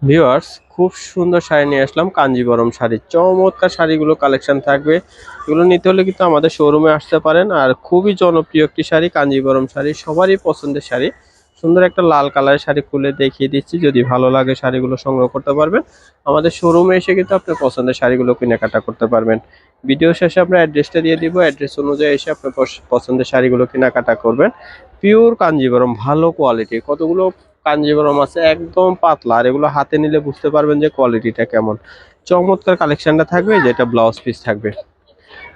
Viewers, খুব সুন্দর শাড়ি নিয়ে আসলাম, কাঞ্জিবরম শাড়ি। চমৎকার শাড়িগুলো কালেকশন থাকবে। এগুলো নিতে হলে কিন্তু আমাদের শোরুমে আসতে পারেন। আর খুবই জনপ্রিয় একটি শাড়ি, কাঞ্জিবরম শাড়ি, সবারই পছন্দের শাড়ি। সুন্দর একটা লাল কালারের শাড়ি খুলে দেখিয়ে দিচ্ছি, যদি ভালো লাগে শাড়িগুলো সংগ্রহ করতে পারবেন। আমাদের শোরুমে এসে কিন্তু আপনার পছন্দের শাড়িগুলো কেনাকাটা করতে পারবেন। ভিডিও শেষে আমরা অ্যাড্রেসটা দিয়ে দিব, অ্যাড্রেস অনুযায়ী এসে আপনার পছন্দের শাড়িগুলো কেনাকাটা করবেন। পিওর কাঞ্জিবরম, ভালো কোয়ালিটির। কতগুলো কাঞ্জিবরম আছে একদম পাতলা, আর এগুলো হাতে নিলে বুঝতে পারবেন যে কোয়ালিটিটা কেমন। চমৎকার কালেকশনটা থাকবে, যেটা ব্লাউজ পিস থাকবে।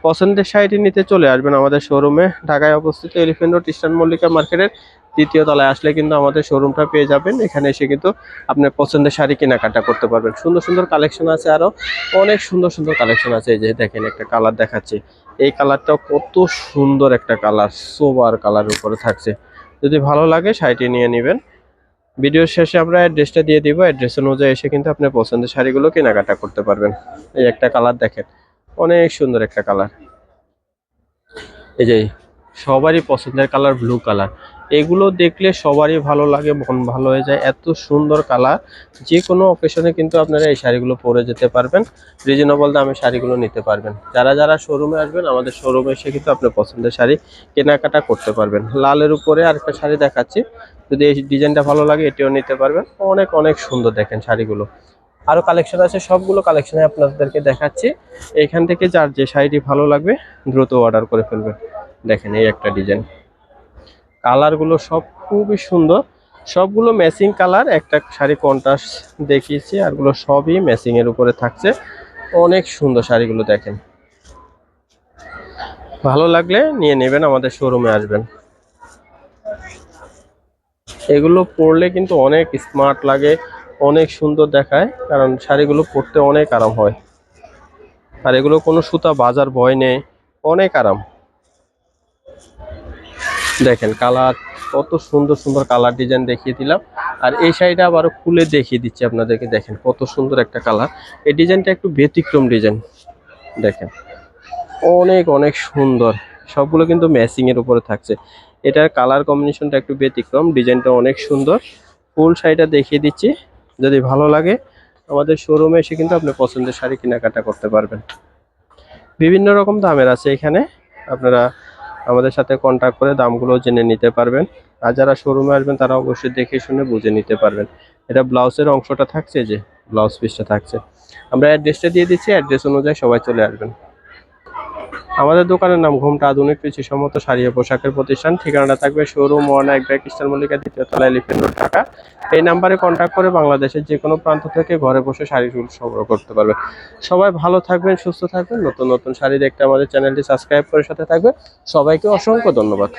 পছন্দের শাড়িটি নিতে চলে আসবেন আমাদের শোরুমে। ঢাকায় অবস্থিত এলিফ্যান্ট রোড ইস্টার্ন মল্লিকা মার্কেটের দ্বিতীয় তলায় আসলে কিন্তু আমাদের শোরুমটা পেয়ে যাবেন। এখানে এসে কিন্তু আপনার পছন্দের শাড়ি কেনাকাটা করতে পারবেন। সুন্দর সুন্দর কালেকশন আছে, আরো অনেক সুন্দর সুন্দর কালেকশন আছে। এই যে দেখেন, একটা কালার দেখাচ্ছি। এই কালারটাও কত সুন্দর একটা কালার, সোবার কালারের উপরে থাকছে। যদি ভালো লাগে শাড়িটি নিয়ে নেবেন। ভিডিওর শেষে আমরা অ্যাড্রেসটা দিয়ে দিব, অ্যাড্রেস অনুযায়ী এসে কিন্তু আপনি পছন্দের শাড়িগুলো কেনাকাটা করতে পারবেন। এই একটা কালার দেখেন, অনেক সুন্দর একটা কালার। এই যে সবারই পছন্দের কালার, ব্লু কালার। এগুলো দেখলে সবারই ভালো লাগে, মন ভালো হয়ে যায়। এত সুন্দর কালার, যে কোনো অকেশনে কিন্তু আপনারা এই শাড়িগুলো পরে যেতে পারবেন। রিজনেবল দামে শাড়িগুলো নিতে পারবেন। যারা যারা শোরুমে আসবেন, আমাদের শোরুমে এসে কিন্তু আপনার পছন্দের শাড়ি কেনাকাটা করতে পারবেন। লালের উপরে আরেকটা শাড়ি দেখাচ্ছি, যদি এই ডিজাইনটা ভালো লাগে এটিও নিতে পারবেন। অনেক অনেক সুন্দর দেখেন শাড়িগুলো। আরো কালেকশন আছে, সবগুলো কালেকশনে আপনাদেরকে দেখাচ্ছি। এখান থেকে যার যে শাড়িটি ভালো লাগবে দ্রুত অর্ডার করে ফেলবেন। দেখেন, এই একটা ডিজাইন, কালারগুলো সব খুবই সুন্দর। সবগুলো ম্যাচিং কালার, একটা শাড়ি কন্ট্রাস্ট দেখিয়েছি, আরগুলো সবই ম্যাচিং এর উপরে থাকছে। অনেক সুন্দর শাড়িগুলো দেখেন। ভালো লাগলে নিয়ে নেবেন, আমাদের শোরুমে আসবেন। এগুলো পরলে কিন্তু অনেক স্মার্ট লাগে, অনেক সুন্দর দেখায়, কারণ শাড়িগুলো পরতে অনেক আরাম হয়। আর এগুলো কোনো সুতা বাজার ভয় নেই, অনেক আরাম। দেখেন কালার, কত সুন্দর সুন্দর কালার ডিজাইন দেখিয়ে দিলাম। আর এই শাড়িটা আবারও খুলে দেখিয়ে দিচ্ছি আপনাদেরকে। দেখেন কত সুন্দর একটা কালার। এই ডিজাইনটা একটু ব্যতিক্রম ডিজাইন। দেখেন অনেক অনেক সুন্দর। সবগুলো কিন্তু ম্যাচিং এর উপরে থাকছে। এটার কালার কম্বিনেশনটা একটু ব্যতিক্রম, ডিজাইনটা অনেক সুন্দর। ফুল শাড়িটা দেখিয়ে দিচ্ছি, যদি ভালো লাগে আমাদের শোরুমে এসে কিন্তু আপনি পছন্দের শাড়ি কেনাকাটা করতে পারবেন। বিভিন্ন রকম দামের আছে এখানে, আপনারা আমাদের সাথে কন্ট্যাক্ট করে দামগুলো জেনে নিতে পারবেন। আর যারা শোরুমে আসবেন তারা অবশ্যই দেখে শুনে বুঝে নিতে পারবেন। এটা ব্লাউজের অংশটা থাকছে, যে ব্লাউজ পিসটা থাকছে। আমরা অ্যাড্রেসটা দিয়ে দিচ্ছি, অ্যাড্রেস অনুযায়ী সবাই চলে আসবেন। আমাদের দোকানের নাম ঘোমটা আধুনিক রুচিসম্মত শাড়ি ও পোশাকের প্রতিষ্ঠান। ঠিকানাটা থাকবে শোরুম 1 ইস্টার্ন মল্লিকা দ্বিতীয় তলা, এলিফ্যান্ট রোড, ঢাকা। এই নাম্বারে কন্ট্যাক্ট করে বাংলাদেশের যে কোনো প্রান্ত থেকে ঘরে বসে শাড়িগুলো সংগ্রহ করতে পারবে। সবাই ভালো থাকবেন, সুস্থ থাকবেন। নতুন নতুন শাড়ি দেখতে আমাদের চ্যানেলটি সাবস্ক্রাইব করে সাথে থাকবেন। সবাইকে অসংখ্য ধন্যবাদ।